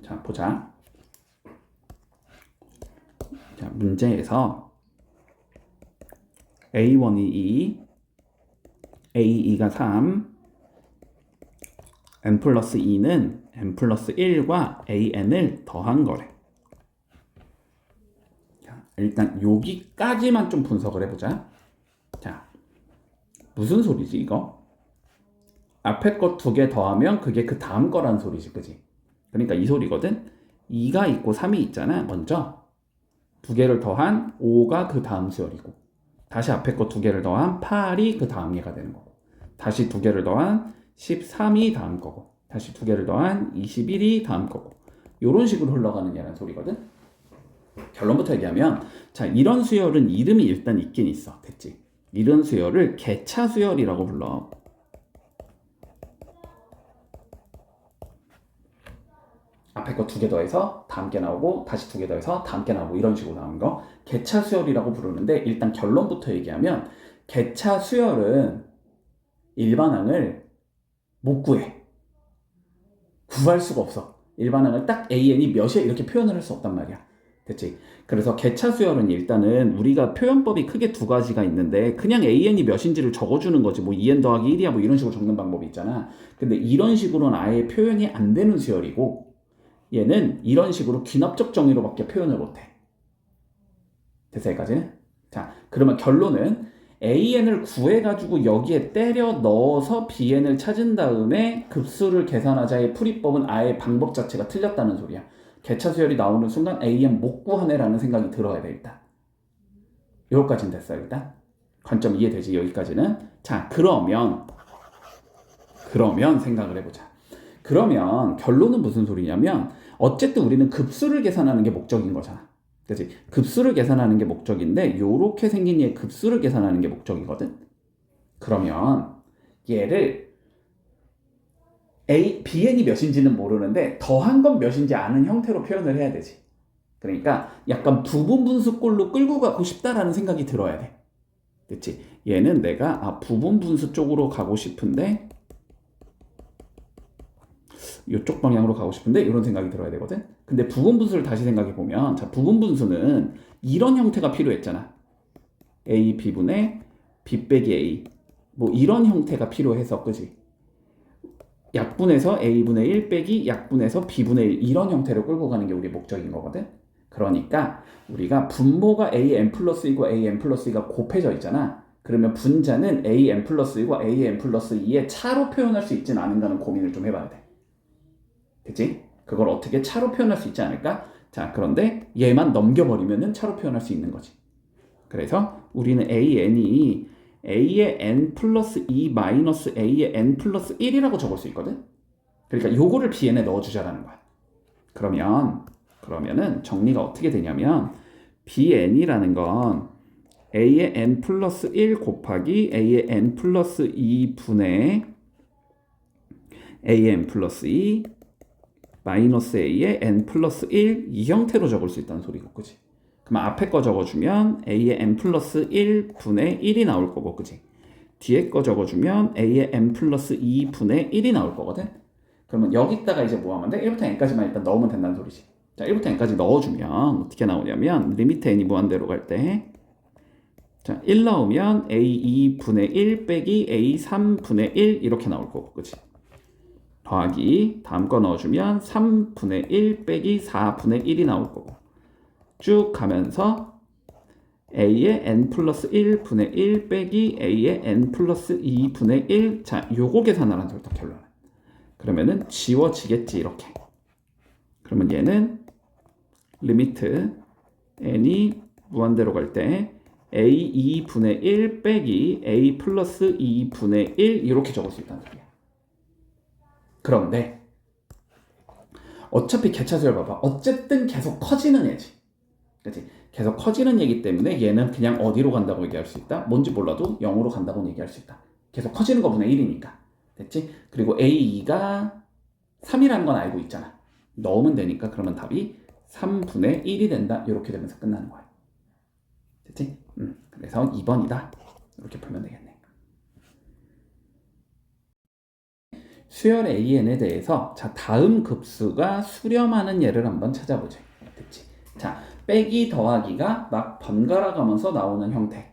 자, 보자. 자, 문제에서 A1이 2, A2가 3, N 플러스 2는 N 플러스 1과 AN을 더한 거래. 자, 일단 여기까지만 좀 분석을 해보자. 자, 무슨 소리지 이거? 앞에 거 두 개 더하면 그게 그 다음 거란 소리지, 그지? 그러니까 이 소리거든. 2가 있고 3이 있잖아. 먼저 두 개를 더한 5가 그 다음 수열이고, 다시 앞에 거 두 개를 더한 8이 그 다음 얘가 되는 거고, 다시 두 개를 더한 13이 다음 거고, 다시 두 개를 더한 21이 다음 거고, 이런 식으로 흘러가는 얘라는 소리거든. 결론부터 얘기하면, 자, 이런 수열은 이름이 일단 있긴 있어. 됐지? 이런 수열을 개차 수열이라고 불러. 앞에 거 두 개 더해서 다음 게 나오고, 다시 두 개 더해서 다음 게 나오고, 이런 식으로 나오는 거 개차 수열이라고 부르는데, 일단 결론부터 얘기하면 개차 수열은 일반항을 못 구해. 구할 수가 없어. 일반항을 딱 AN이 몇이야 이렇게 표현을 할 수 없단 말이야. 됐지? 그래서 개차 수열은 일단은 우리가 표현법이 크게 두 가지가 있는데, 그냥 AN이 몇인지를 적어주는 거지. 뭐 2N 더하기 1이야 뭐 이런 식으로 적는 방법이 있잖아. 근데 이런 식으로는 아예 표현이 안 되는 수열이고, 얘는 이런 식으로 귀납적 정의로밖에 표현을 못해. 됐어, 여기까지는? 자, 그러면 결론은 AN을 구해가지고 여기에 때려 넣어서 BN을 찾은 다음에 급수를 계산하자의 풀이법은 아예 방법 자체가 틀렸다는 소리야. 개차 수열이 나오는 순간 AN 못 구하네라는 생각이 들어야 돼, 일단. 여기까지는 됐어, 일단. 관점 이해되지, 여기까지는? 자, 그러면 생각을 해보자. 그러면 결론은 무슨 소리냐면, 어쨌든 우리는 급수를 계산하는 게 목적인 거잖아. 그치? 급수를 계산하는 게 목적인데, 요렇게 생긴 얘 급수를 계산하는 게 목적이거든. 그러면 얘를 BN이 몇인지는 모르는데 더한 건 몇인지 아는 형태로 표현을 해야 되지. 그러니까 약간 부분 분수꼴로 끌고 가고 싶다라는 생각이 들어야 돼. 그치? 얘는 내가 부분 분수 쪽으로 가고 싶은데, 이쪽 방향으로 가고 싶은데 이런 생각이 들어야 되거든. 근데 부분 분수를 다시 생각해 보면, 자, 부분 분수는 이런 형태가 필요했잖아. A B분의 B 빼기 A, 뭐 이런 형태가 필요해서, 그지? 약분해서 A분의 1 빼기 약분해서 B분의 1, 이런 형태로 끌고 가는 게 우리의 목적인 거거든. 그러니까 우리가 분모가 AN 플러스 2고 AN 플러스 2가 곱해져 있잖아. 그러면 분자는 AN 플러스 2과 AN 플러스 2의 차로 표현할 수 있진 않은가는 고민을 좀 해봐야 돼. 됐지? 그걸 어떻게 차로 표현할 수 있지 않을까? 자, 그런데 얘만 넘겨버리면은 차로 표현할 수 있는 거지. 그래서 우리는 AN이 A의 N 플러스 2 마이너스 A의 N 플러스 1이라고 적을 수 있거든? 그러니까 요거를 BN에 넣어주자라는 거야. 그러면은 정리가 어떻게 되냐면, BN이라는 건 A의 N 플러스 1 곱하기 A의 N 플러스 2분의 A의 N 플러스 2 마이너스 A의 N 플러스 1, 이 형태로 적을 수 있다는 소리고, 그치? 그럼 앞에 거 적어주면 A의 N 플러스 1분의 1이 나올 거고, 그치? 뒤에 거 적어주면 A의 N 플러스 2분의 1이 나올 거거든? 그러면 여기다가 이제 뭐 하면 돼? 1부터 n까지만 일단 넣으면 된다는 소리지. 자, 1부터 n까지 넣어주면 어떻게 나오냐면, 리미트 n이 무한대로 갈 때, 자, 1 나오면 A2분의 1 빼기 A3분의 1 이렇게 나올 거고, 그치? 더하기 다음 거 넣어주면 3분의 1 빼기 4분의 1이 나올 거고, 쭉 가면서 A의 N 플러스 1분의 1 빼기 A의 N 플러스 2분의 1. 자, 요거 계산하라는 소리다, 결론은. 그러면은 지워지겠지, 이렇게. 그러면 얘는 리미트 n이 무한대로 갈 때 A2분의 1 빼기 A 플러스 2분의 1 이렇게 적을 수 있다는 소리야. 그런데 어차피 개차수열 봐봐. 어쨌든 계속 커지는 애지. 그치? 계속 커지는 얘기 때문에 얘는 그냥 어디로 간다고 얘기할 수 있다? 뭔지 몰라도 0으로 간다고 얘기할 수 있다. 계속 커지는 거 분의 1이니까. 됐지? 그리고 A2가 3이라는 건 알고 있잖아. 넣으면 되니까 그러면 답이 3분의 1이 된다. 이렇게 되면서 끝나는 거야. 됐지? 그래서 2번이다. 이렇게 풀면 되겠네. 수열 AN에 대해서 자 다음 급수가 수렴하는 예를 한번 찾아보자. 됐지? 자 빼기 더하기가 막 번갈아 가면서 나오는 형태.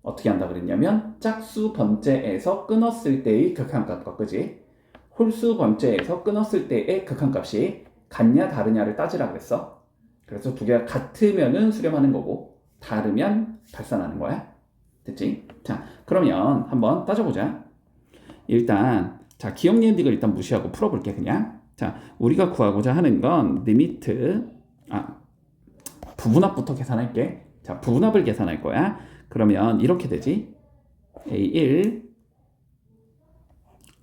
어떻게 한다 그랬냐면 짝수 번째에서 끊었을 때의 극한값과 그지? 홀수 번째에서 끊었을 때의 극한값이 같냐 다르냐를 따지라 그랬어. 그래서 두 개가 같으면은 수렴하는 거고 다르면 발산하는 거야. 됐지? 자 그러면 한번 따져보자. 일단 자 기억 예측을 일단 무시하고 풀어볼게 그냥. 자 우리가 구하고자 하는 건 리미트 부분합부터 계산할게. 자 부분합을 계산할 거야. 그러면 이렇게 되지. A1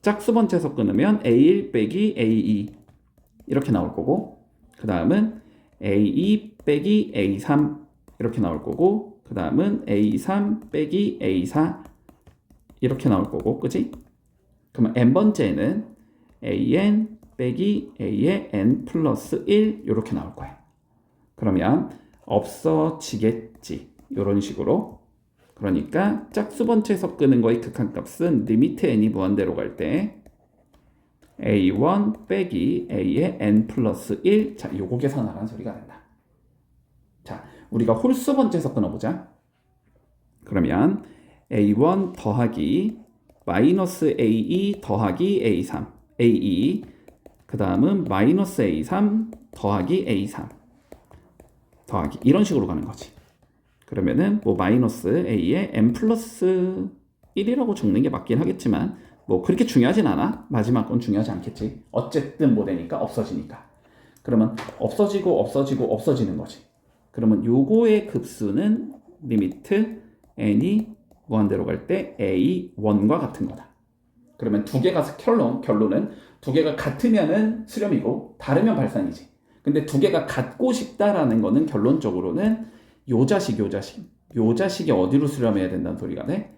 짝수 번째에서 끊으면 A1 빼기 A2 이렇게 나올 거고 그 다음은 A2 빼기 A3 이렇게 나올 거고 그 다음은 A3 빼기 A4 이렇게 나올 거고 그지? 그러면 n번째는 AN 빼기 A의 n 플러스 1 이렇게 나올 거야. 그러면 없어지겠지. 이런 식으로. 그러니까 짝수 번째에서 끄는 거의 극한값은 리미트 n이 무한대로 갈 때 A1 빼기 A의 n 플러스 1 자, 요거 계산하라는 소리가 된다. 자, 우리가 홀수 번째에서 끊어보자. 그러면 A1 더하기 마이너스 A2 더하기 A3 A2 그 다음은 마이너스 A3 더하기 A3 더하기 이런 식으로 가는 거지. 그러면은 뭐 마이너스 A에 n 플러스 1이라고 적는 게 맞긴 하겠지만 뭐 그렇게 중요하진 않아. 마지막 건 중요하지 않겠지. 어쨌든 뭐 되니까 없어지니까. 그러면 없어지고 없어지고 없어지는 거지. 그러면 요거의 급수는 리미트 n이 무한대로 갈 때 A1과 같은 거다. 그러면 두 개가 결론은 두 개가 같으면은 수렴이고 다르면 발산이지. 근데 두 개가 같고 싶다라는 거는 결론적으로는 요 자식이 어디로 수렴해야 된다는 소리가 돼?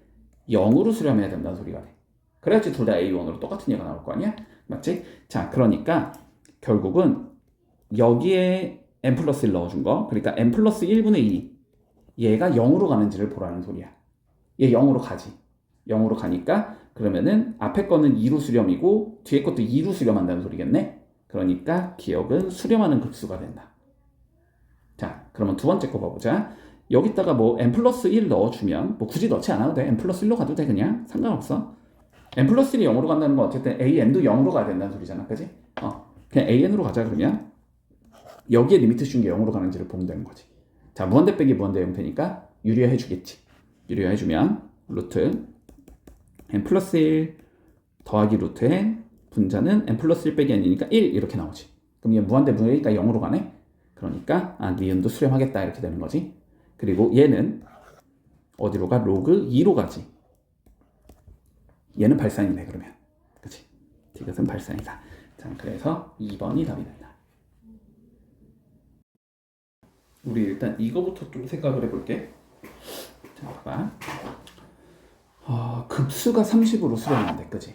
0으로 수렴해야 된다는 소리가 돼. 그래야지 둘 다 A1으로 똑같은 얘가 나올 거 아니야? 맞지? 자, 그러니까 결국은 여기에 n 플러스 1 넣어준 거 그러니까 n 플러스 1분의 2 얘가 0으로 가는지를 보라는 소리야. 얘 0으로 가지. 0으로 가니까 그러면은 앞에 거는 2로 수렴이고 뒤에 것도 2로 수렴한다는 소리겠네. 그러니까 기억은 수렴하는 급수가 된다. 자, 그러면 두 번째 거 봐보자. 여기다가 뭐 n 플러스 1 넣어주면 뭐 굳이 넣지 않아도 돼. n 플러스 1로 가도 돼. 그냥 상관없어. n 플러스 1이 0으로 간다는 건 어쨌든 an도 0으로 가야 된다는 소리잖아. 그지? 그냥 an으로 가자 그러면 여기에 리미트 씌운 게 0으로 가는지를 보면 되는 거지. 자, 무한대 빼기 무한대 형태니까 유리화해 주겠지. 유리화해 주면 루트 n 플러스 1 더하기 루트 n 분자는 n 플러스 1 빼기 n이니까 1 이렇게 나오지. 그럼 얘 무한대 무한대니까 0으로 가네. 그러니까 니은도 수렴하겠다 이렇게 되는 거지. 그리고 얘는 어디로 가? 로그 2로 가지. 얘는 발산이네 그러면. 그치? 이것은 발산이다. 자, 그래서 2번이 답이 된다. 우리 일단 이거부터 좀 생각을 해볼게. 자, 봐봐. 급수가 30으로 수렴한대. 그치?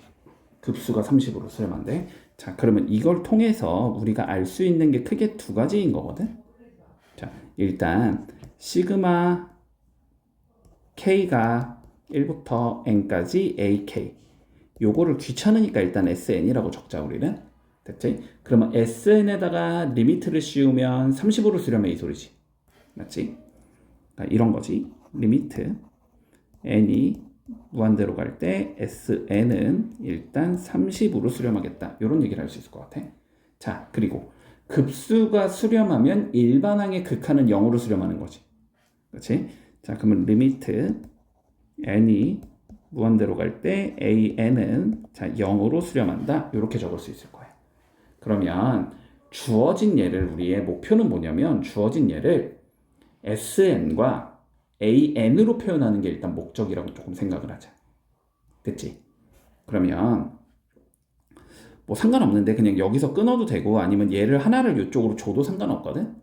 급수가 30으로 수렴한대. 자, 그러면 이걸 통해서 우리가 알 수 있는 게 크게 두 가지인 거거든. 자, 일단 시그마 k가 1부터 n까지 ak 요거를 귀찮으니까 일단 sn이라고 적자 우리는. 됐지? 그러면 sn에다가 리미트를 씌우면 30으로 수렴해 이 소리지. 맞지? 그러니까 이런 거지. 리미트 n이 무한대로 갈 때 sn은 일단 30으로 수렴하겠다. 이런 얘기를 할 수 있을 것 같아. 자, 그리고 급수가 수렴하면 일반항의 극한은 0으로 수렴하는 거지. 그렇지? 자, 그러면 리미트 n이 무한대로 갈 때 an은 자 0으로 수렴한다. 이렇게 적을 수 있을 거야. 그러면 주어진 예를 우리의 목표는 뭐냐면 주어진 예를 sn과 an으로 표현하는 게 일단 목적이라고 조금 생각을 하자. 됐지? 그러면 뭐 상관없는데 그냥 여기서 끊어도 되고 아니면 얘를 하나를 이쪽으로 줘도 상관없거든.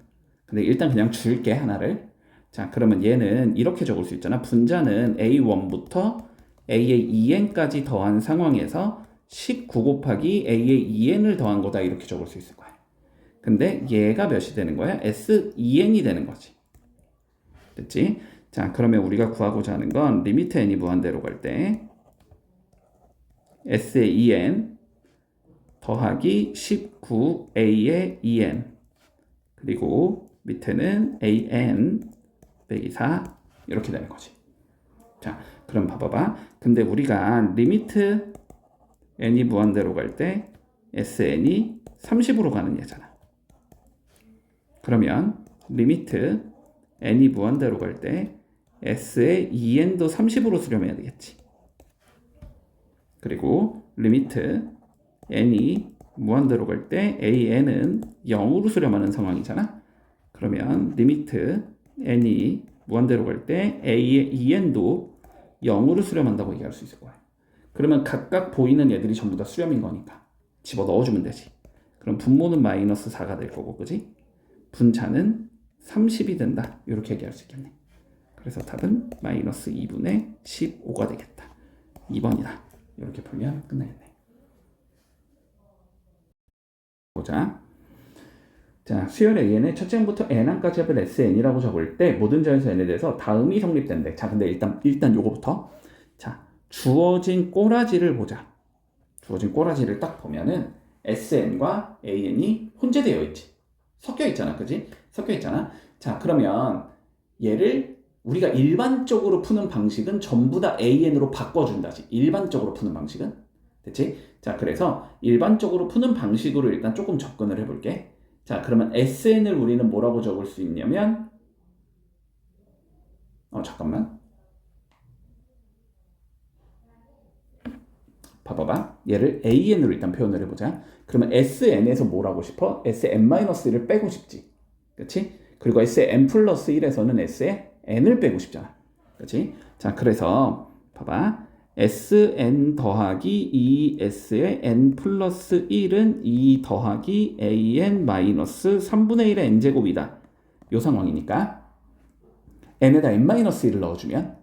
근데 일단 그냥 줄게 하나를. 자, 그러면 얘는 이렇게 적을 수 있잖아. 분자는 A1부터 A의 2n까지 더한 상황에서 19 곱하기 A의 2n을 더한 거다 이렇게 적을 수 있을 거야. 근데 얘가 몇이 되는 거야? S2n이 되는 거지. 됐지? 자, 그러면 우리가 구하고자 하는 건 리미트 n이 무한대로 갈 때 S의 2n 더하기 19a의 2n 그리고 밑에는 an 빼기 4 이렇게 되는 거지. 자, 그럼 봐봐봐. 근데 우리가 리미트 n이 무한대로 갈 때 sn이 30으로 가는 예잖아. 그러면 리미트 n이 무한대로 갈 때 s의 2n도 30으로 수렴해야 되겠지. 그리고 리미트 n이 무한대로 갈 때 an은 0으로 수렴하는 상황이잖아. 그러면 리미트 n이 무한대로 갈 때 a의 2n도 0으로 수렴한다고 얘기할 수 있을 거야. 그러면 각각 보이는 얘들이 전부 다 수렴인 거니까 집어 넣어주면 되지. 그럼 분모는 마이너스 4가 될 거고, 그지? 분자는 30이 된다. 이렇게 얘기할 수 있겠네. 그래서 답은 마이너스 2분의 15가 되겠다. 2번이다. 이렇게 풀면 끝나겠네. 보자. 자, 수열 AN의 첫째 항부터 N항까지 합을 SN이라고 적을 때 모든 자에서 N에 대해서 다음이 성립된대. 자, 근데 일단 요거부터. 자, 주어진 꼬라지를 보자. 주어진 꼬라지를 딱 보면은 SN과 AN이 혼재되어 있지. 섞여 있잖아. 그지? 섞여 있잖아. 자, 그러면 얘를 우리가 일반적으로 푸는 방식은 전부 다 AN으로 바꿔준다지. 일반적으로 푸는 방식은. 됐지? 자, 그래서 일반적으로 푸는 방식으로 일단 조금 접근을 해볼게. 자, 그러면 SN을 우리는 뭐라고 적을 수 있냐면 잠깐만. 봐봐봐. 얘를 AN으로 일단 표현을 해보자. 그러면 SN에서 뭘 하고 싶어? SN-1을 빼고 싶지. 그치? 그리고 SN 플러스 1에서는 S의 N을 빼고 싶잖아. 그치? 자, 그래서 봐봐. SN 더하기 2S의 N 플러스 1은 2 더하기 AN 마이너스 3분의 1의 N제곱이다. 요 상황이니까 N에다 N-1을 넣어주면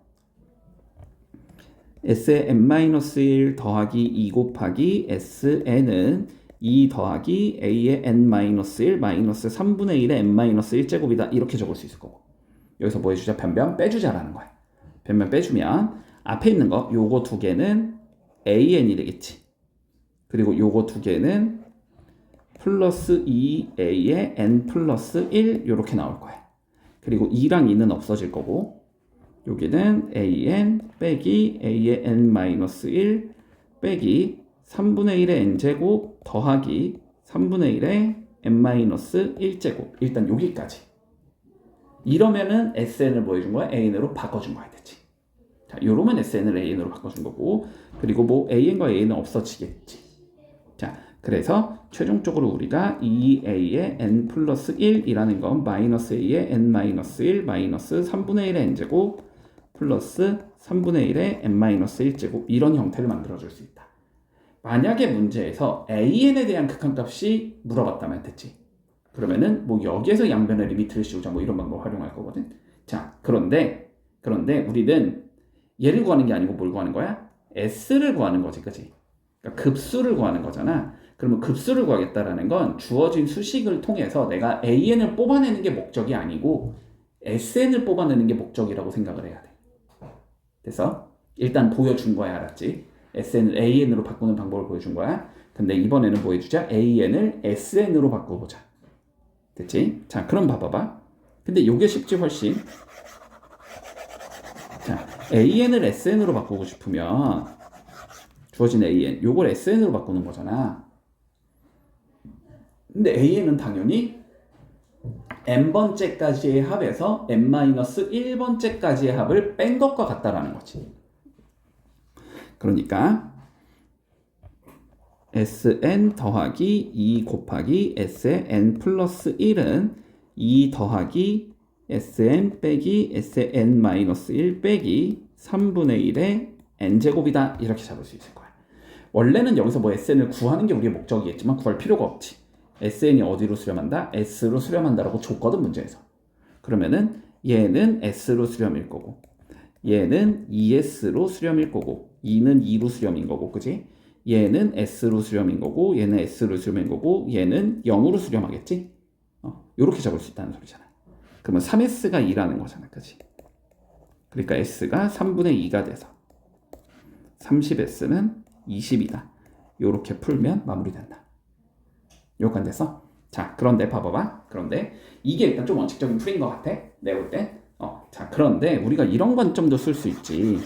S의 N-1 더하기 2 곱하기 SN은 2 더하기 A의 N-1 마이너스 3분의 1의 N-1제곱이다. 이렇게 적을 수 있을 거고. 여기서 뭐 해주자? 변변 빼주자라는 거야. 변변 빼주면 앞에 있는 거 요거 두 개는 AN이 되겠지. 그리고 요거 두 개는 플러스 2A의 N 플러스 1 요렇게 나올 거야. 그리고 2랑 2는 없어질 거고 여기는 AN 빼기 A의 N-1 빼기 3분의 1의 N제곱 더하기 3분의 1의 N-1제곱. 일단 여기까지. 이러면은 SN을 뭐 해준 거야? AN으로 바꿔준 거야 되지. 자, 요러면 SN을 AN으로 바꿔준 거고 그리고 뭐 AN과 AN은 없어지겠지. 자, 그래서 최종적으로 우리가 2A의 N 플러스 1이라는 건 마이너스 A의 N-1 마이너스 3분의 1의 N제곱 플러스 3분의 1의 N-1제곱 이런 형태를 만들어줄 수 있다. 만약에 문제에서 AN에 대한 극한값이 물어봤다면 됐지. 그러면은 뭐 여기에서 양변의 리미트를 씌우자 뭐 이런 방법 활용할 거거든. 자, 그런데 우리는 얘를 구하는 게 아니고 뭘 구하는 거야? S를 구하는 거지, 그치? 그러니까 급수를 구하는 거잖아. 그러면 급수를 구하겠다라는 건 주어진 수식을 통해서 내가 AN을 뽑아내는 게 목적이 아니고 SN을 뽑아내는 게 목적이라고 생각을 해야 돼. 됐어? 일단 보여준 거야, 알았지? SN을 AN으로 바꾸는 방법을 보여준 거야. 근데 이번에는 뭐 해주자? AN을 SN으로 바꿔보자. 됐지? 자, 그럼 봐봐봐. 근데 요게 쉽지 훨씬. 자, AN을 SN으로 바꾸고 싶으면 주어진 AN, 요걸 SN으로 바꾸는 거잖아. 근데 AN은 당연히 n번째까지의 합에서 n-1번째까지의 합을 뺀 것과 같다라는 거지. 그러니까 Sn 더하기 2 곱하기 S의 n 플러스 1은 2 더하기 Sn 빼기 Sn-1 빼기 3분의 1의 n제곱이다. 이렇게 잡을 수 있을 거야. 원래는 여기서 뭐 Sn을 구하는 게 우리의 목적이겠지만 구할 필요가 없지. SN이 어디로 수렴한다? S로 수렴한다라고 줬거든, 문제에서. 그러면은 얘는 S로 수렴일 거고 얘는 ES로 수렴일 거고 2는 2로 수렴인 거고, 그지? 얘는 S로 수렴인 거고 얘는 S로 수렴인 거고 얘는 0으로 수렴하겠지? 요렇게 잡을 수 있다는 소리잖아. 그러면 3S가 2라는 거잖아, 그지? 그러니까 S가 3분의 2가 돼서 30S는 20이다. 요렇게 풀면 마무리된다. 여기까지 됐어? 자, 그런데 봐봐봐. 그런데 이게 일단 좀 원칙적인 풀인 것 같아. 내가 볼 때. 자, 그런데 우리가 이런 관점도 쓸 수 있지.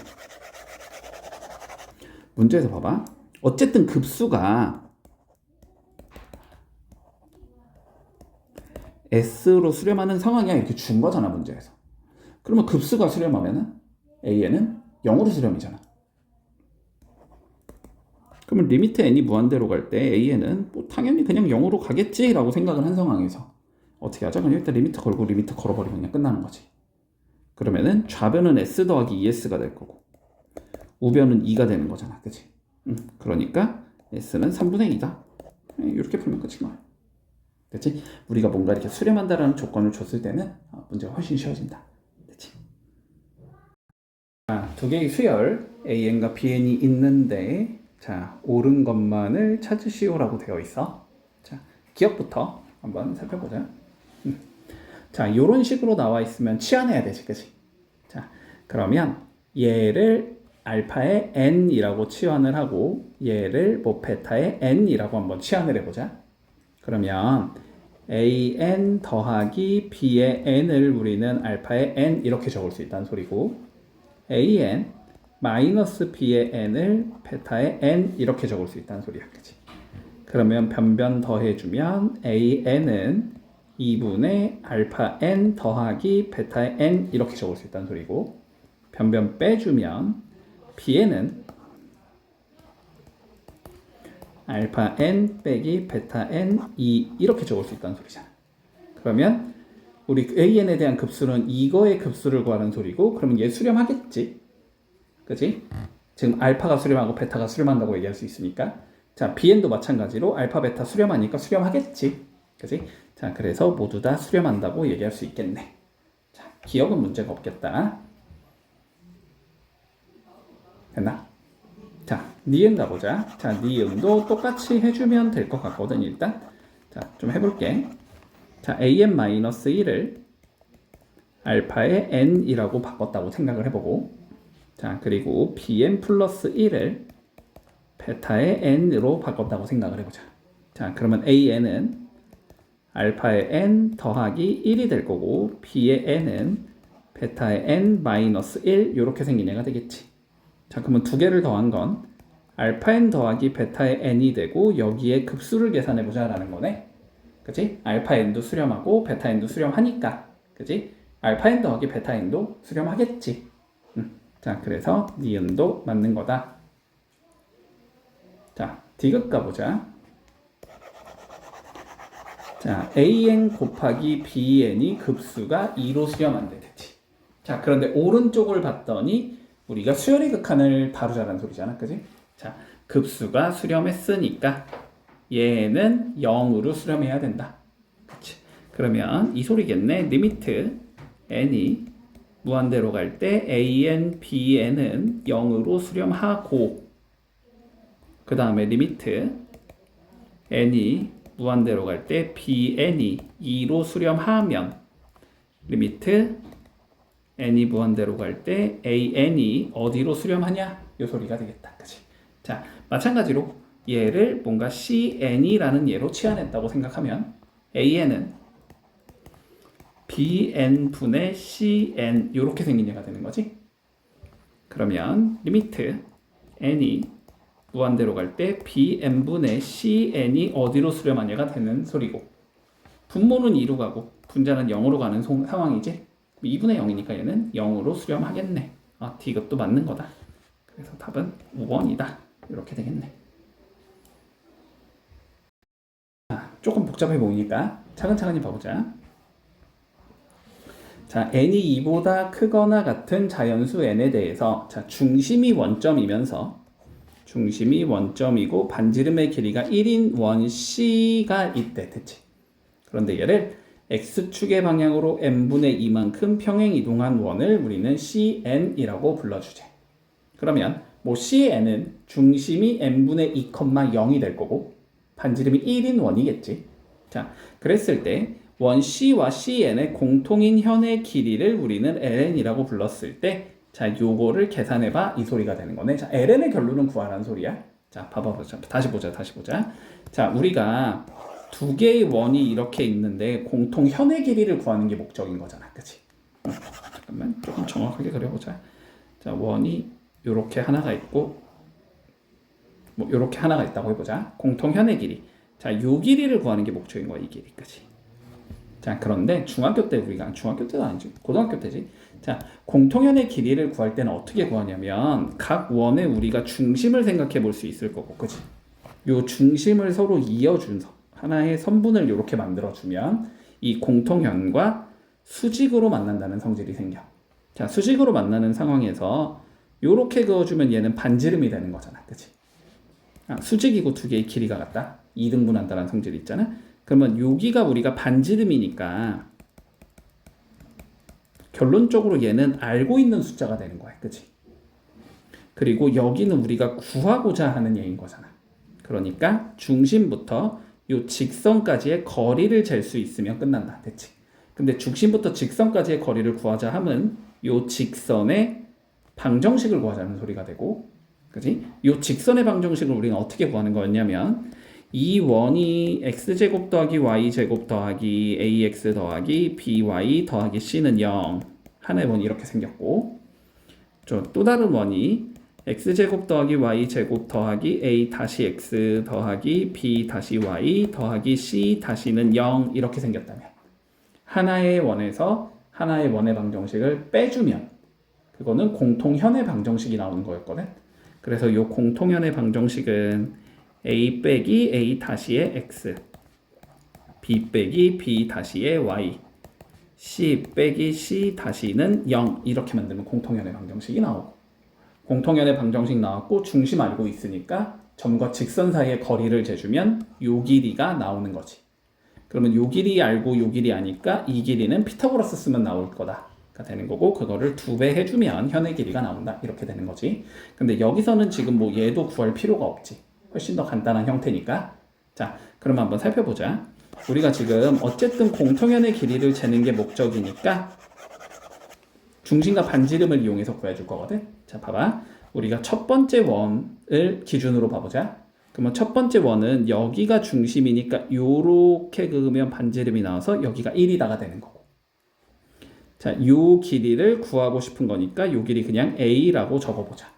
문제에서 봐봐. 어쨌든 급수가 S로 수렴하는 상황이야. 이렇게 준 거잖아, 문제에서. 그러면 급수가 수렴하면은 AN은 0으로 수렴이잖아. 그러면 리미트 n이 무한대로 갈 때 AN은 뭐 당연히 그냥 0으로 가겠지라고 생각을 한 상황에서 어떻게 하자? 그냥 일단 리미트 걸고 리미트 걸어버리면 그냥 끝나는 거지. 그러면은 좌변은 S 더하기 ES가 될 거고 우변은 2가 되는 거잖아. 그치? 그러니까 S는 3분의 2다. 이렇게 풀면 끝인 거야. 됐지? 우리가 뭔가 이렇게 수렴한다라는 조건을 줬을 때는 문제가 훨씬 쉬워진다. 됐지? 자, 두 개의 수열 AN과 BN이 있는데 자, 옳은 것만을 찾으시오라고 되어 있어. 자, 기억부터 한번 살펴보자. 자, 이런 식으로 나와 있으면 치환해야 되지, 그치? 자, 그러면 얘를 알파의 n이라고 치환을 하고 얘를 뭐 베타의 n이라고 한번 치환을 해보자. 그러면 an 더하기 b의 n을 우리는 알파의 n 이렇게 적을 수 있다는 소리고 an 마이너스 b의 n을 베타의 n 이렇게 적을 수 있다는 소리야. 그치? 그러면 변변 더해주면 an은 2분의 알파 n 더하기 베타의 n 이렇게 적을 수 있다는 소리고 변변 빼주면 bn은 알파 n 빼기 베타 n 2 이렇게 적을 수 있다는 소리잖아. 그러면 우리 an에 대한 급수는 이거의 급수를 구하는 소리고 그러면 얘 수렴하겠지. 그치? 지금 알파가 수렴하고 베타가 수렴한다고 얘기할 수 있으니까 자 bn도 마찬가지로 알파 베타 수렴하니까 수렴하겠지. 그치? 자 그래서 모두 다 수렴한다고 얘기할 수 있겠네. 자 기억은 문제가 없겠다. 됐나? 자 니은 가보자. 자 니은도 똑같이 해주면 될 것 같거든. 일단 자 좀 해볼게. 자 an-1을 알파의 n이라고 바꿨다고 생각을 해보고 자 그리고 bn 플러스 1을 베타의 n으로 바꿨다고 생각을 해보자. 자 그러면 an은 알파의 n 더하기 1이 될 거고 b의 n은 베타의 n 마이너스 1 이렇게 생긴 애가 되겠지. 자 그러면 두 개를 더한 건 알파 n 더하기 베타의 n이 되고 여기에 급수를 계산해 보자 라는 거네. 그치? 알파 n도 수렴하고 베타 n도 수렴하니까 그치? 알파 n 더하기 베타 n도 수렴하겠지. 자 그래서 니은도 맞는 거다. 자 디귿 가보자. 자 an 곱하기 bn이 급수가 2로 수렴한대. 됐지? 자 그런데 오른쪽을 봤더니 우리가 수열의 극한을 다루자는 소리잖아. 그치? 자 급수가 수렴했으니까 얘는 0으로 수렴해야 된다. 그치? 그러면 이 소리겠네. 리미트 n이 무한대로 갈 때 an, bn은 0으로 수렴하고 그 다음에 리미트 n이 무한대로 갈 때 bn이 2로 수렴하면 리미트 n이 무한대로 갈 때 an이 어디로 수렴하냐? 이 소리가 되겠다. 그치? 자, 마찬가지로 얘를 뭔가 cn이라는 얘로 치환했다고 생각하면 an은 bn분의 cn 이렇게 생긴 얘가 되는 거지. 그러면 리미트 n이 무한대로 갈 때 bn분의 cn이 어디로 수렴하냐가 되는 소리고 분모는 2로 가고 분자는 0으로 가는 상황이지. 2분의 0이니까 얘는 0으로 수렴하겠네. D것도 맞는 거다. 그래서 답은 5번이다. 이렇게 되겠네. 자, 조금 복잡해 보이니까 차근차근히 봐보자. 자, n이 2보다 크거나 같은 자연수 n에 대해서 자, 중심이 원점이고 반지름의 길이가 1인 원 C가 있대. 됐지? 그런데 얘를 x축의 방향으로 n분의 2만큼 평행 이동한 원을 우리는 CN이라고 불러주제. 그러면 뭐 CN은 중심이 n분의 2,0이 될 거고 반지름이 1인 원이겠지. 자, 그랬을 때 원 C와 CN의 공통인 현의 길이를 우리는 ln이라고 불렀을 때 자, 요거를 계산해봐 이 소리가 되는 거네. 자, ln의 결론은 구하라는 소리야. 자, 봐봐 보자. 다시 보자. 자, 우리가 두 개의 원이 이렇게 있는데 공통 현의 길이를 구하는 게 목적인 거잖아, 그치? 잠깐만 조금 정확하게 그려보자. 자, 원이 요렇게 하나가 있고 뭐 요렇게 하나가 있다고 해보자. 공통 현의 길이. 자, 요 길이를 구하는 게 목적인 거야, 이 길이, 그치? 자, 그런데 중학교 때 우리가 중학교 때도 아니지, 고등학교 때지. 자, 공통현의 길이를 구할 때는 어떻게 구하냐면 각 원에 우리가 중심을 생각해 볼 수 있을 거고, 그치? 요 중심을 서로 이어준 하나의 선분을 이렇게 만들어주면 이 공통현과 수직으로 만난다는 성질이 생겨. 자, 수직으로 만나는 상황에서 이렇게 그어주면 얘는 반지름이 되는 거잖아, 그치? 수직이고 두 개의 길이가 같다. 2등분한다는 성질이 있잖아. 그러면 여기가 우리가 반지름이니까 결론적으로 얘는 알고 있는 숫자가 되는 거야, 그치? 그리고 여기는 우리가 구하고자 하는 얘인 거잖아. 그러니까 중심부터 요 직선까지의 거리를 잴 수 있으면 끝난다, 됐지? 근데 중심부터 직선까지의 거리를 구하자 하면 요 직선의 방정식을 구하자는 소리가 되고, 그지? 요 직선의 방정식을 우리는 어떻게 구하는 거였냐면 이 원이 x제곱 더하기 y제곱 더하기 ax 더하기 by 더하기 c는 0 하나의 원이 이렇게 생겼고, 또 다른 원이 x제곱 더하기 y제곱 더하기 a 다시 x 더하기 b 다시 y 더하기 c 다시는 0 이렇게 생겼다면 하나의 원에서 하나의 원의 방정식을 빼주면 그거는 공통현의 방정식이 나오는 거였거든. 그래서 이 공통현의 방정식은 a 빼기 a 다시의 x, b 빼기 b 다시의 y, c 빼기 c 다시는 0 이렇게 만들면 공통현의 방정식이 나오고, 공통현의 방정식 나왔고 중심 알고 있으니까 점과 직선 사이의 거리를 재주면 요 길이가 나오는 거지. 그러면 요 길이 알고 요 길이 아니까 이 길이는 피타고라스 쓰면 나올 거다가 되는 거고, 그거를 2배 해주면 현의 길이가 나온다 이렇게 되는 거지. 근데 여기서는 지금 뭐 얘도 구할 필요가 없지. 훨씬 더 간단한 형태니까. 자, 그럼 한번 살펴보자. 우리가 지금 어쨌든 공통현의 길이를 재는 게 목적이니까 중심과 반지름을 이용해서 구해줄 거거든. 자, 봐봐. 우리가 첫 번째 원을 기준으로 봐보자. 그러면 첫 번째 원은 여기가 중심이니까 요렇게 그으면 반지름이 나와서 여기가 1이다가 되는 거고. 자, 요 길이를 구하고 싶은 거니까 요 길이 그냥 a라고 적어보자.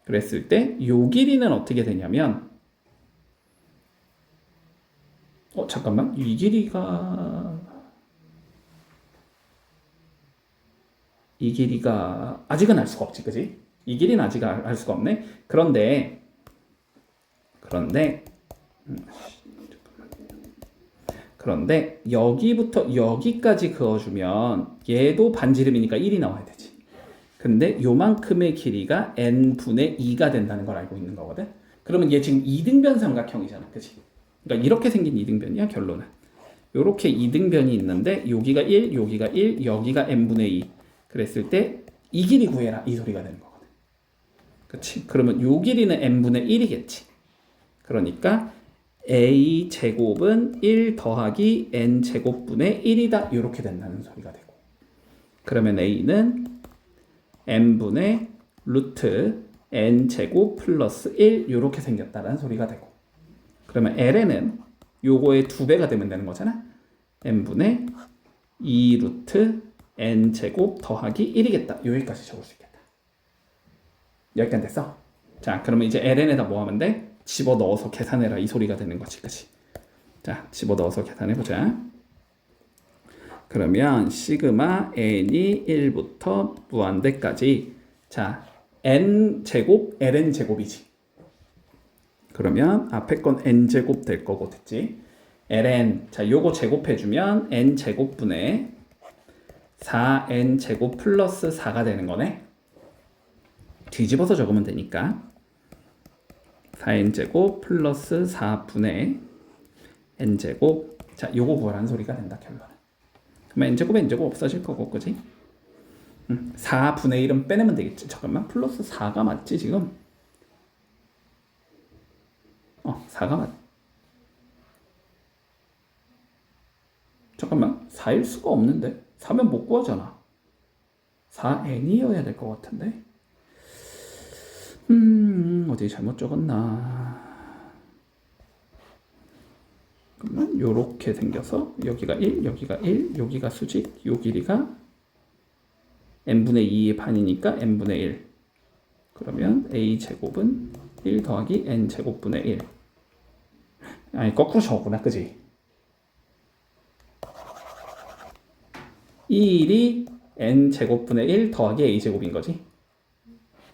그랬을 때 요 길이는 어떻게 되냐면 잠깐만. 이 길이가 아직은 알 수가 없지, 그지? 이 길이는 아직 알 수가 없네. 그런데 여기부터 여기까지 그어주면 얘도 반지름이니까 1이 나와야 되지. 근데 요만큼의 길이가 n분의 2가 된다는 걸 알고 있는 거거든. 그러면 얘 지금 이등변 삼각형이잖아, 그치? 그러니까 이렇게 생긴 이등변이야, 결론은. 요렇게 이등변이 있는데 여기가 1, 여기가 1, 여기가 n분의 2 그랬을 때 이 길이 구해라 이 소리가 되는 거거든. 그치? 그러면 요 길이는 n분의 1이겠지. 그러니까 a 제곱은 1 더하기 n 제곱분의 1이다 이렇게 된다는 소리가 되고, 그러면 a는 n분의 루트 n 제곱 플러스 1 이렇게 생겼다는 소리가 되고, 그러면 ln은 요거의 2배가 되면 되는 거잖아. n분의 2 루트 n 제곱 더하기 1이겠다. 여기까지 적을 수 있겠다. 여기까지 됐어? 자, 그러면 이제 ln에다 뭐 하면 돼? 집어넣어서 계산해라 이 소리가 되는 거지, 그치? 자, 집어넣어서 계산해보자. 그러면 시그마 n이 1부터 무한대까지, 자, n제곱 ln제곱이지. 그러면 앞에 건 n제곱 될 거고, 됐지? ln, 자, 요거 제곱해주면 n제곱분의 4n제곱 플러스 4가 되는 거네. 뒤집어서 적으면 되니까 4n제곱 플러스 4분의 n제곱. 자, 요거 구하라는 소리가 된다, 결론은. 그러면 n제곱 없어질 거고, 그지? 4분의 1은 빼내면 되겠지. 잠깐만, 플러스 4가 맞지 지금? 4가 맞. 잠깐만, 4일 수가 없는데 4면 못 구하잖아. 4n이어야 될 것 같은데. 어디 잘못 적었나. 잠깐만 요렇게 생겨서 여기가 1, 여기가 1, 여기가 수직, 요 길이가 n분의 2의 반이니까 n분의 1. 그러면 a제곱은 1 더하기 n제곱분의 1. 아니 거꾸로 적었구나, 그지? 이 일이 n제곱분의 1 더하기 a제곱인 거지.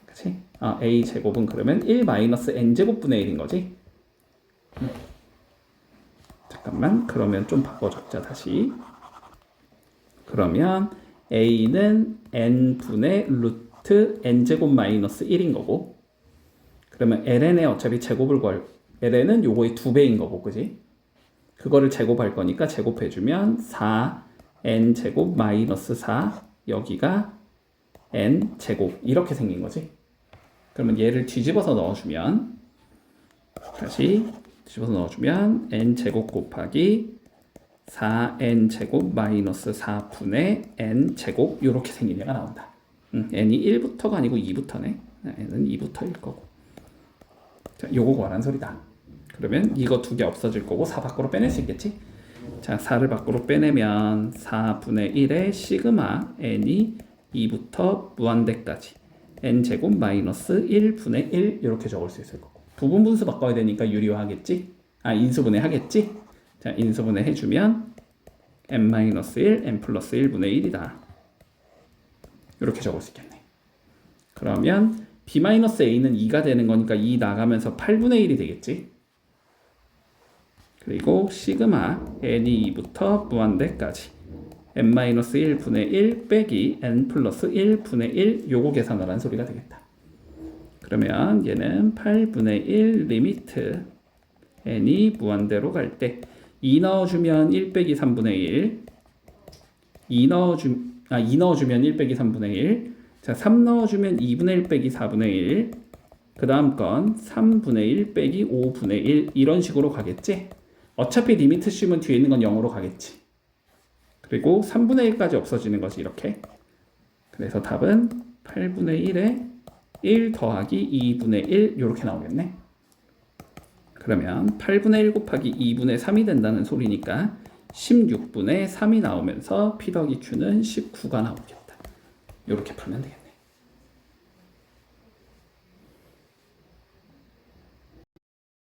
그치? a제곱은 그러면 1 마이너스 n제곱분의 1인 거지. 잠깐만, 그러면 좀 바꿔 적자 다시. 그러면 a는 n분의 루트 n제곱 마이너스 1인 거고, 그러면 ln의 어차피 제곱을 ln은 요거의 2배인 거고, 그지? 그거를 제곱할 거니까 제곱해주면 4n제곱 마이너스 4, 여기가 n제곱, 이렇게 생긴 거지. 그러면 얘를 뒤집어서 넣어주면, 다시 뒤집어서 넣어주면 n제곱 곱하기 4n제곱 마이너스 4분의 n제곱, 이렇게 생긴 얘가 나온다. n이 1부터가 아니고 2부터네. n은 2부터일 거고. 자, 요거 구하라는 소리다. 그러면 이거 두 개 없어질 거고 4 밖으로 빼낼 수 있겠지? 자, 4를 밖으로 빼내면 4분의 1의 시그마 n이 2부터 무한대까지 n제곱 마이너스 1분의 1 이렇게 적을 수 있을 거고. 부분 분수 바꿔야 되니까 유리화하겠지? 인수분해 하겠지? 자, 인수분해 해주면 n-1, n 플러스 1분의 1이다. 이렇게 적을 수 있겠네. 그러면 b-a는 2가 되는 거니까 2 나가면서 8분의 1이 되겠지? 그리고 시그마 n이 2부터 무한대까지 n-1분의 1 빼기 n 플러스 1분의 1 요거 계산을 한 소리가 되겠다. 그러면 얘는 8분의 1 리미트 n이 무한대로 갈 때 2 넣어주면 1 빼기 3분의 1 2 넣어주면 1 빼기 3분의 1 자, 3 넣어주면 2분의 1 빼기 4분의 1 그 다음 건 3분의 1 빼기 5분의 1 이런 식으로 가겠지? 어차피 리미트 씌우면 뒤에 있는 건 0으로 가겠지. 그리고 3분의 1까지 없어지는 거지, 이렇게. 그래서 답은 8분의 1에 1 더하기 2분의 1 이렇게 나오겠네. 그러면 8분의 1 곱하기 2분의 3이 된다는 소리니까 16분의 3이 나오면서 P 더하기 Q는 19가 나오겠다. 이렇게 풀면 되겠네.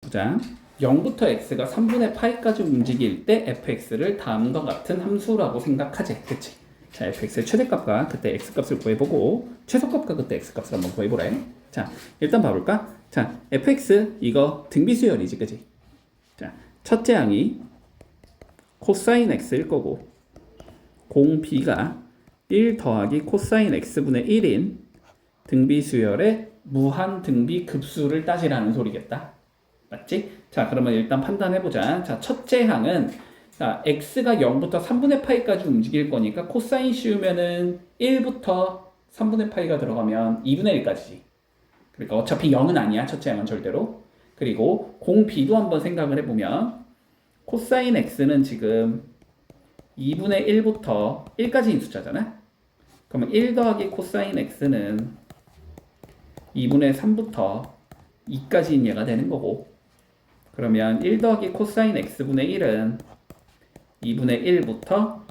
보자. 0부터 x가 3분의 파이까지 움직일 때 fx를 다음과 같은 함수라고 생각하지. 그치? 자, fx의 최대값과 그때 x값을 구해보고 최소값과 그때 x값을 한번 구해보래. 자, 일단 봐볼까? 자, fx 이거 등비수열이지, 그치? 자, 첫째 항이 코사인 x일 거고 공 b가 1 더하기 코사인 x분의 1인 등비수열의 무한 등비 급수를 따지라는 소리겠다. 맞지? 자, 그러면 일단 판단해보자. 자, 첫째 항은 자, x가 0부터 3분의 파이까지 움직일 거니까 코사인 씌우면은 1부터 3분의 파이가 들어가면 2분의 1까지지. 그러니까 어차피 0은 아니야. 첫째 항은 절대로. 그리고 공 b도 한번 생각을 해보면 코사인 x는 지금 2분의 1부터 1까지인 숫자잖아. 그러면 1 더하기 코사인 x는 2분의 3부터 2까지인 얘가 되는 거고, 그러면 1 더하기 코사인 x분의 1은 2분의 1부터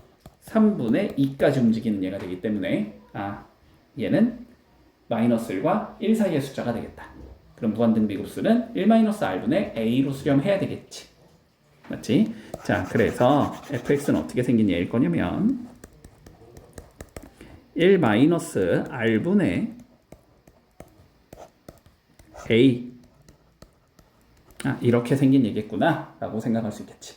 3분의 2까지 움직이는 얘가 되기 때문에 얘는 마이너스 1과 1 사이의 숫자가 되겠다. 그럼 무한등비급수는 1-r분의 a로 수렴해야 되겠지. 맞지? 자, 그래서 fx는 어떻게 생긴 얘일 거냐면 1-r분의 a 이렇게 생긴 얘기겠구나 라고 생각할 수 있겠지.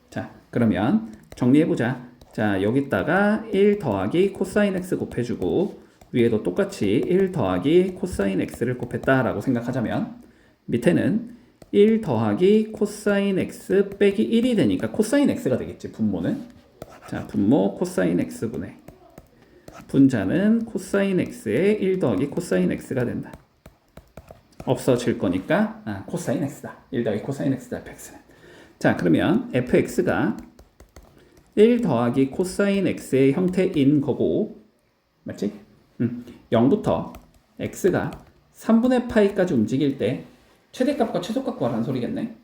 자, 그러면 정리해보자. 자, 여기다가 1 더하기 코사인 x 곱해주고 위에도 똑같이 1 더하기 코사인 x를 곱했다 라고 생각하자면 밑에는 1 더하기 코사인 x 빼기 1이 되니까 코사인 x가 되겠지, 분모는. 자, 분모 코사인 x분의 분자는 코사인 x의 1 더하기 코사인 x가 된다. 없어질 거니까 코사인 x다. 1 더하기 코사인 x다, fx는. 자, 그러면 fx가 1 더하기 코사인 x의 형태인 거고, 맞지? 0부터 x가 3분의 파이까지 움직일 때 최대값과 최소값 구하라는 소리겠네.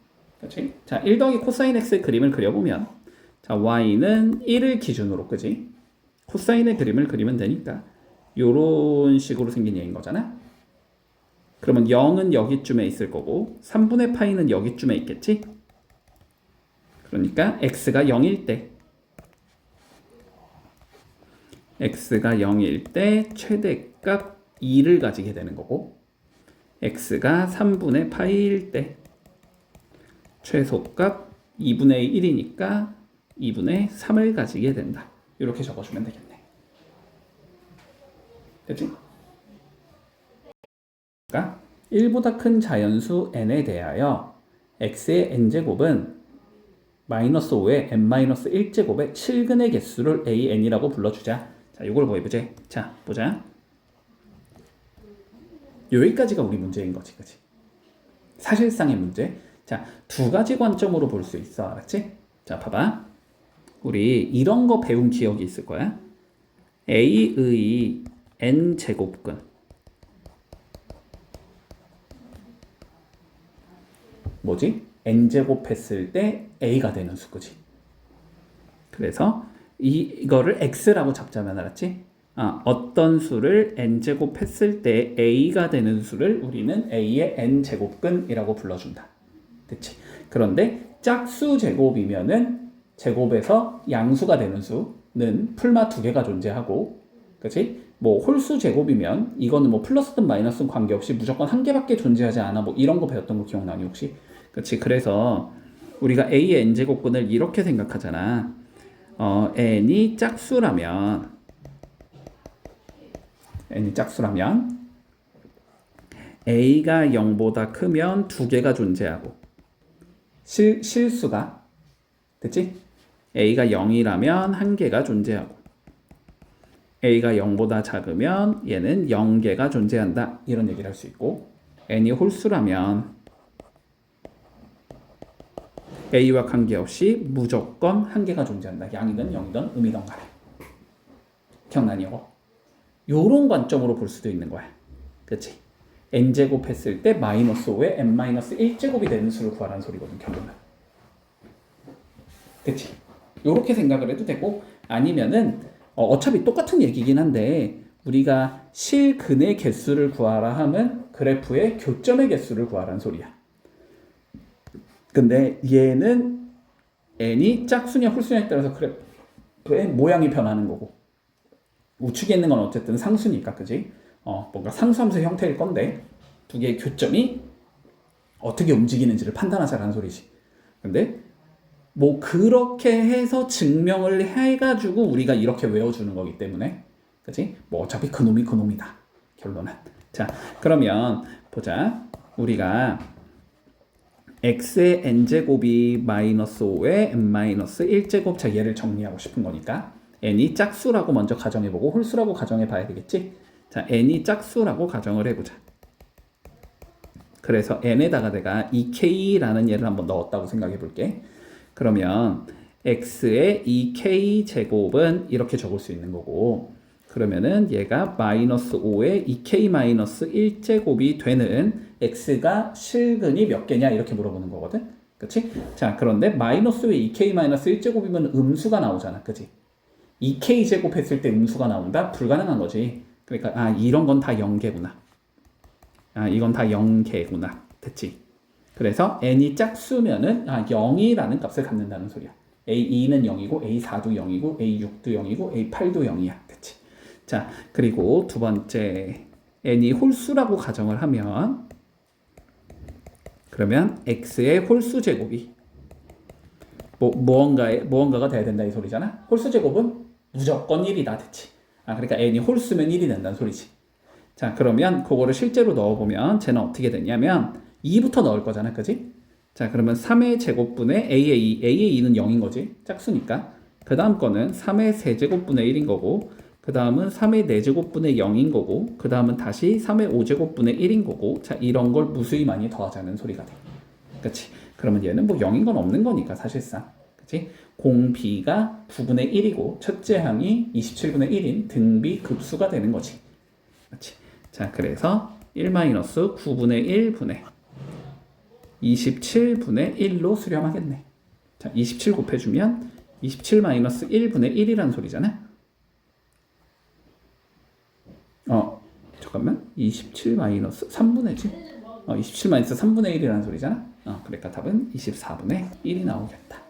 그치? 자, 1 더하기 코사인 x의 그림을 그려보면 자, y는 1을 기준으로, 그지? 코사인의 그림을 그리면 되니까 요런 식으로 생긴 얘기인 거잖아. 그러면 0은 여기쯤에 있을 거고 3분의 파이는 여기쯤에 있겠지? 그러니까 x가 0일 때 최대값 2를 가지게 되는 거고 x가 3분의 파이일 때 최소값 2분의 1이니까 2분의 3을 가지게 된다. 이렇게 적어주면 되겠네. 그치? 그러니까 1보다 큰 자연수 n에 대하여 x의 n제곱은 마이너스 5의 n-1제곱의 7근의 개수를 an이라고 불러주자. 자, 이걸 뭐 해보자. 자, 보자. 여기까지가 우리 문제인 거지, 그치? 사실상의 문제. 자, 두 가지 관점으로 볼 수 있어, 알았지? 자, 봐봐. 우리 이런 거 배운 기억이 있을 거야. a의 n제곱근. 뭐지? n제곱 했을 때 a가 되는 수, 그지? 그래서 이거를 x라고 잡자면 알았지? 어떤 수를 n제곱 했을 때 a가 되는 수를 우리는 a의 n제곱근이라고 불러준다. 그치? 그런데 짝수 제곱이면은 제곱에서 양수가 되는 수는 풀마 두 개가 존재하고, 그치? 뭐 홀수 제곱이면 이거는 뭐 플러스든 마이너스든 관계없이 무조건 한 개밖에 존재하지 않아. 뭐 이런 거 배웠던 거 기억나니 혹시? 그치? 그래서 우리가 a의 n제곱근을 이렇게 생각하잖아. n이 짝수라면 a가 0보다 크면 두 개가 존재하고 실수가, 그치? a가 0이라면 한 개가 존재하고 a가 0보다 작으면 얘는 0개가 존재한다. 이런 얘기를 할 수 있고, n이 홀수라면 a와 관계없이 무조건 한 개가 존재한다. 양이든 0이든 음이든 간에. 기억나니 이거? 요런 관점으로 볼 수도 있는 거야. 그치? n제곱 했을 때 마이너스 5에 n-1제곱이 되는 수를 구하라는 소리거든, 결론은. 그치? 요렇게 생각을 해도 되고, 아니면은 어차피 똑같은 얘기긴 한데 우리가 실근의 개수를 구하라 하면 그래프의 교점의 개수를 구하라는 소리야. 근데 얘는 n이 짝수냐 홀수냐에 따라서 그래프의 모양이 변하는 거고, 우측에 있는 건 어쨌든 상수니까, 그지? 뭔가 상수함수 형태일 건데 두 개의 교점이 어떻게 움직이는지를 판단하자라는 소리지. 근데 뭐 그렇게 해서 증명을 해가지고 우리가 이렇게 외워주는 거기 때문에, 그치? 뭐 어차피 그놈이다, 결론은. 자, 그러면 보자. 우리가 x의 n제곱이 마이너스 5의 n-1제곱. 자, 얘를 정리하고 싶은 거니까 n이 짝수라고 먼저 가정해보고 홀수라고 가정해봐야 되겠지? 자, n이 짝수라고 가정을 해보자. 그래서 n에다가 내가 2k라는 얘를 한번 넣었다고 생각해볼게. 그러면 x의 2k 제곱은 이렇게 적을 수 있는 거고, 그러면은 얘가 마이너스 5의 2k 마이너스 1제곱이 되는 x가 실근이 몇 개냐 이렇게 물어보는 거거든. 그치? 자, 그런데 마이너스 5의 2k 마이너스 1제곱이면 음수가 나오잖아. 그치? 2k 제곱 했을 때 음수가 나온다? 불가능한 거지. 그러니까 이런 건 다 0개구나. 이건 다 0개구나. 됐지? 그래서 n이 짝수면은 0이라는 값을 갖는다는 소리야. A2는 0이고 A4도 0이고 A6도 0이고 A8도 0이야. 됐지? 자, 그리고 두 번째, n이 홀수라고 가정을 하면, 그러면 x의 홀수 제곱이 무언가가 돼야 된다 이 소리잖아. 홀수 제곱은 무조건 1이다. 됐지? 그러니까 n이 홀수면 1이 된다는 소리지. 자, 그러면 그거를 실제로 넣어보면 쟤는 어떻게 되냐면 2부터 넣을 거잖아, 그지? 자, 그러면 3의 제곱분의 a의 2, a의 2는 0인 거지, 짝수니까. 그 다음 거는 3의 세제곱분의 1인 거고, 그 다음은 3의 4제곱분의 0인 거고, 그 다음은 다시 3의 5제곱분의 1인 거고. 자, 이런 걸 무수히 많이 더하자는 소리가 돼. 그치? 그러면 얘는 뭐 0인 건 없는 거니까 사실상. 그치? 공비가 9분의 1이고 첫째 항이 27분의 1인 등비 급수가 되는 거지. 그치? 자, 그래서 1-9분의 1분의 27분의 1로 수렴하겠네. 자, 27 곱해주면 27 마이너스 1분의 1이라는 소리잖아. 잠깐만. 27 마이너스 3분의지? 27 마이너스 3분의 1이라는 소리잖아. 그러니까 답은 24분의 1이 나오겠다.